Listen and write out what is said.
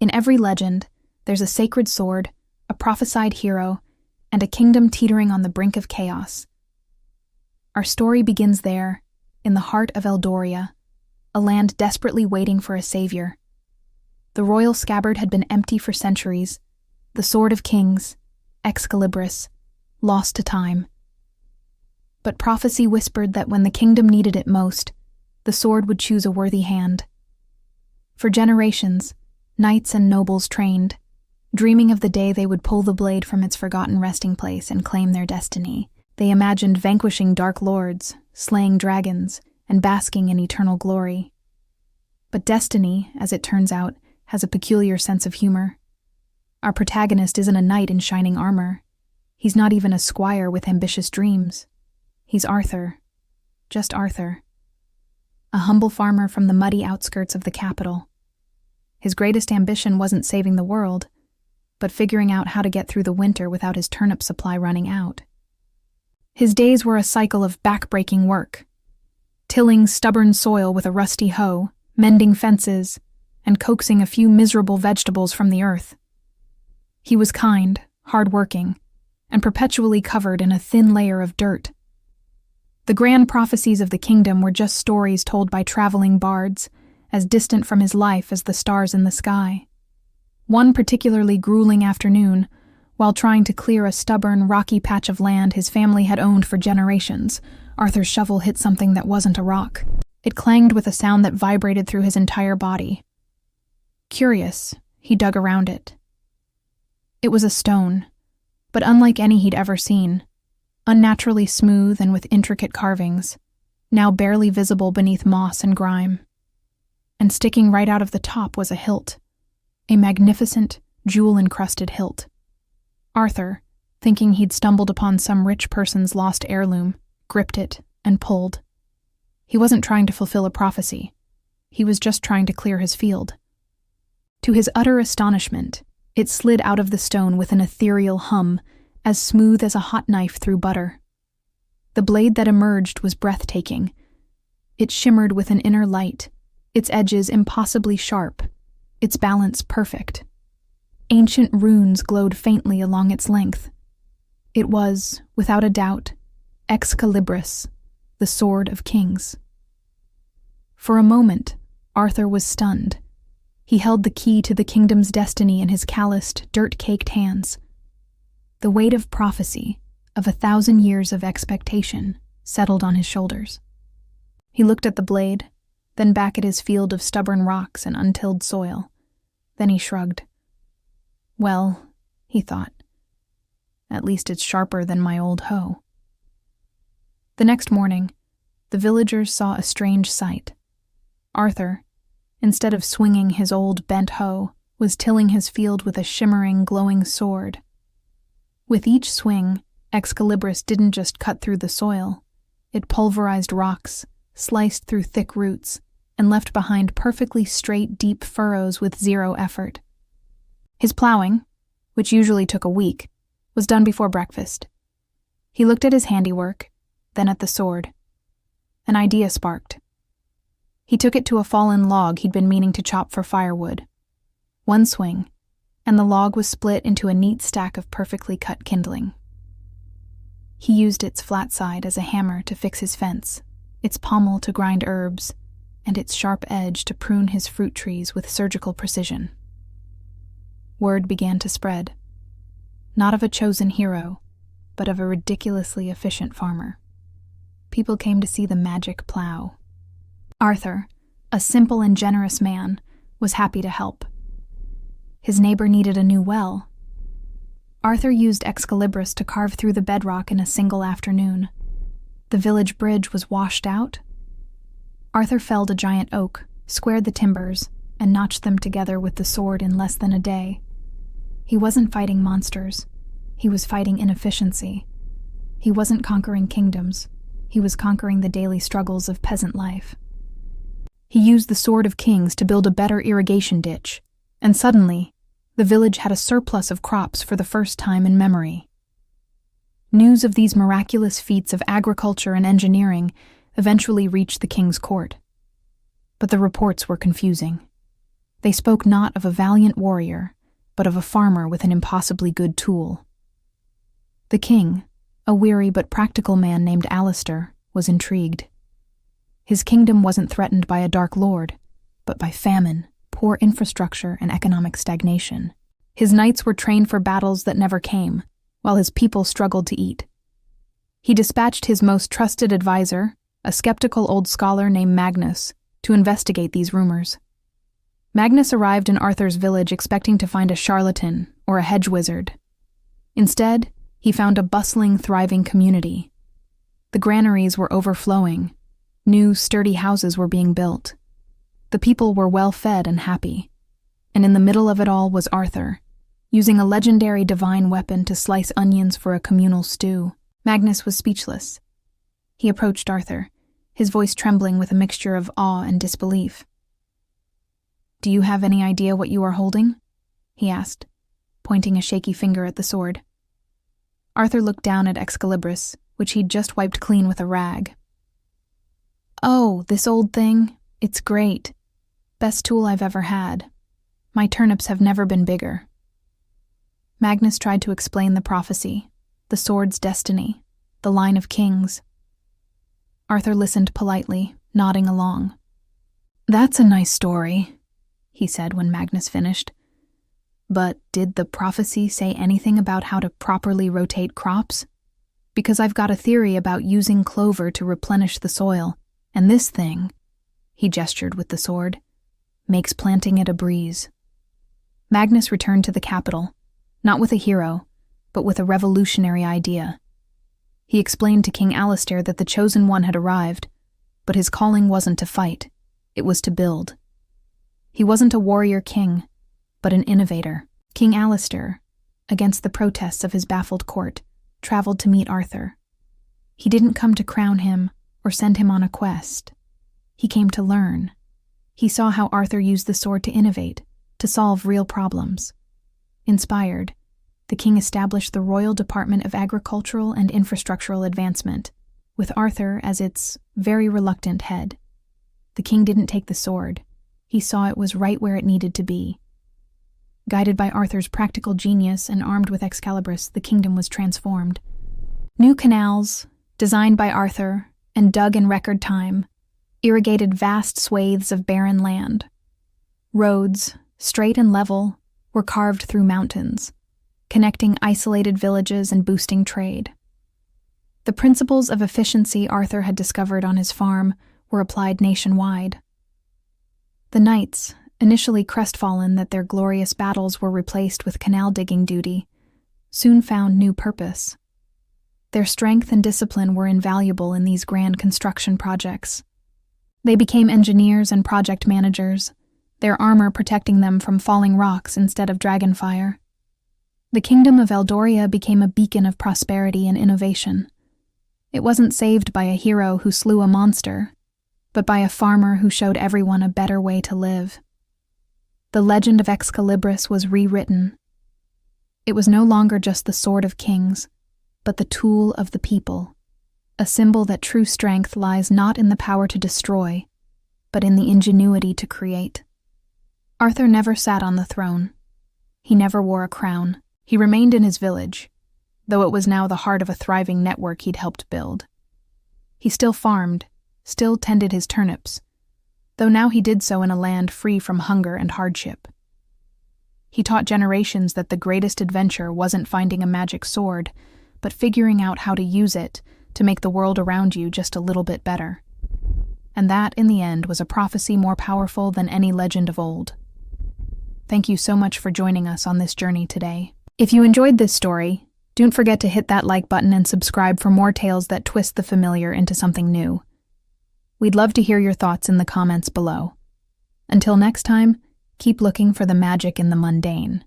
In every legend, there's a sacred sword, a prophesied hero, and a kingdom teetering on the brink of chaos. Our story begins there, in the heart of Eldoria, a land desperately waiting for a savior. The royal scabbard had been empty for centuries, the sword of kings, Excalibris, lost to time. But prophecy whispered that when the kingdom needed it most, the sword would choose a worthy hand. For generations, knights and nobles trained, dreaming of the day they would pull the blade from its forgotten resting place and claim their destiny. They imagined vanquishing dark lords, slaying dragons, and basking in eternal glory. But destiny, as it turns out, has a peculiar sense of humor. Our protagonist isn't a knight in shining armor. He's not even a squire with ambitious dreams. He's Arthur. Just Arthur. A humble farmer from the muddy outskirts of the capital. His greatest ambition wasn't saving the world, but figuring out how to get through the winter without his turnip supply running out. His days were a cycle of back-breaking work, tilling stubborn soil with a rusty hoe, mending fences, and coaxing a few miserable vegetables from the earth. He was kind, hard-working, and perpetually covered in a thin layer of dirt. The grand prophecies of the kingdom were just stories told by traveling bards, as distant from his life as the stars in the sky. One particularly grueling afternoon, while trying to clear a stubborn, rocky patch of land his family had owned for generations, Arthur's shovel hit something that wasn't a rock. It clanged with a sound that vibrated through his entire body. Curious, he dug around it. It was a stone, but unlike any he'd ever seen, unnaturally smooth and with intricate carvings, now barely visible beneath moss and grime. And sticking right out of the top was a hilt, a magnificent, jewel-encrusted hilt. Arthur, thinking he'd stumbled upon some rich person's lost heirloom, gripped it and pulled. He wasn't trying to fulfill a prophecy. He was just trying to clear his field. To his utter astonishment, it slid out of the stone with an ethereal hum, as smooth as a hot knife through butter. The blade that emerged was breathtaking. It shimmered with an inner light, its edges impossibly sharp, its balance perfect. Ancient runes glowed faintly along its length. It was, without a doubt, Excalibris, the sword of kings. For a moment, Arthur was stunned. He held the key to the kingdom's destiny in his calloused, dirt-caked hands. The weight of prophecy, of 1,000 years of expectation, settled on his shoulders. He looked at the blade, then back at his field of stubborn rocks and untilled soil. Then he shrugged. Well, he thought, at least it's sharper than my old hoe. The next morning, the villagers saw a strange sight. Arthur, instead of swinging his old bent hoe, was tilling his field with a shimmering, glowing sword. With each swing, Excalibris didn't just cut through the soil. It pulverized rocks, sliced through thick roots, and left behind perfectly straight, deep furrows with zero effort. His plowing, which usually took a week, was done before breakfast. He looked at his handiwork, then at the sword. An idea sparked. He took it to a fallen log he'd been meaning to chop for firewood. One swing, and the log was split into a neat stack of perfectly cut kindling. He used its flat side as a hammer to fix his fence, its pommel to grind herbs, and its sharp edge to prune his fruit trees with surgical precision. Word began to spread, not of a chosen hero, but of a ridiculously efficient farmer. People came to see the magic plow. Arthur, a simple and generous man, was happy to help. His neighbor needed a new well. Arthur used Excalibris to carve through the bedrock in a single afternoon. The village bridge was washed out. Arthur felled a giant oak, squared the timbers, and notched them together with the sword in less than a day. He wasn't fighting monsters. He was fighting inefficiency. He wasn't conquering kingdoms. He was conquering the daily struggles of peasant life. He used the sword of kings to build a better irrigation ditch, and suddenly, the village had a surplus of crops for the first time in memory. News of these miraculous feats of agriculture and engineering eventually reached the king's court. But the reports were confusing. They spoke not of a valiant warrior, but of a farmer with an impossibly good tool. The king, a weary but practical man named Alistair, was intrigued. His kingdom wasn't threatened by a dark lord, but by famine, poor infrastructure, and economic stagnation. His knights were trained for battles that never came, while his people struggled to eat. He dispatched his most trusted advisor, a skeptical old scholar named Magnus, to investigate these rumors. Magnus arrived in Arthur's village expecting to find a charlatan or a hedge wizard. Instead, he found a bustling, thriving community. The granaries were overflowing. New, sturdy houses were being built. The people were well-fed and happy. And in the middle of it all was Arthur, using a legendary divine weapon to slice onions for a communal stew. Magnus was speechless. He approached Arthur, his voice trembling with a mixture of awe and disbelief. "Do you have any idea what you are holding?" he asked, pointing a shaky finger at the sword. Arthur looked down at Excalibris, which he'd just wiped clean with a rag. "Oh, this old thing? It's great. Best tool I've ever had. My turnips have never been bigger." Magnus tried to explain the prophecy, the sword's destiny, the line of kings. Arthur listened politely, nodding along. "That's a nice story," he said when Magnus finished. "But did the prophecy say anything about how to properly rotate crops? Because I've got a theory about using clover to replenish the soil, and this thing," he gestured with the sword, "makes planting it a breeze." Magnus returned to the capital, not with a hero, but with a revolutionary idea. He explained to King Alistair that the Chosen One had arrived, but his calling wasn't to fight, it was to build. He wasn't a warrior king, but an innovator. King Alistair, against the protests of his baffled court, traveled to meet Arthur. He didn't come to crown him or send him on a quest. He came to learn. He saw how Arthur used the sword to innovate, to solve real problems. Inspired, the king established the Royal Department of Agricultural and Infrastructural Advancement, with Arthur as its very reluctant head. The king didn't take the sword. He saw it was right where it needed to be. Guided by Arthur's practical genius and armed with Excalibris, the kingdom was transformed. New canals, designed by Arthur and dug in record time, irrigated vast swathes of barren land. Roads, straight and level, were carved through mountains, connecting isolated villages and boosting trade. The principles of efficiency Arthur had discovered on his farm were applied nationwide. The knights, initially crestfallen that their glorious battles were replaced with canal-digging duty, soon found new purpose. Their strength and discipline were invaluable in these grand construction projects. They became engineers and project managers, their armor protecting them from falling rocks instead of dragonfire. The kingdom of Eldoria became a beacon of prosperity and innovation. It wasn't saved by a hero who slew a monster, but by a farmer who showed everyone a better way to live. The legend of Excalibris was rewritten. It was no longer just the sword of kings, but the tool of the people, a symbol that true strength lies not in the power to destroy, but in the ingenuity to create. Arthur never sat on the throne. He never wore a crown. He remained in his village, though it was now the heart of a thriving network he'd helped build. He still farmed, still tended his turnips, though now he did so in a land free from hunger and hardship. He taught generations that the greatest adventure wasn't finding a magic sword, but figuring out how to use it to make the world around you just a little bit better. And that, in the end, was a prophecy more powerful than any legend of old. Thank you so much for joining us on this journey today. If you enjoyed this story, don't forget to hit that like button and subscribe for more tales that twist the familiar into something new. We'd love to hear your thoughts in the comments below. Until next time, keep looking for the magic in the mundane.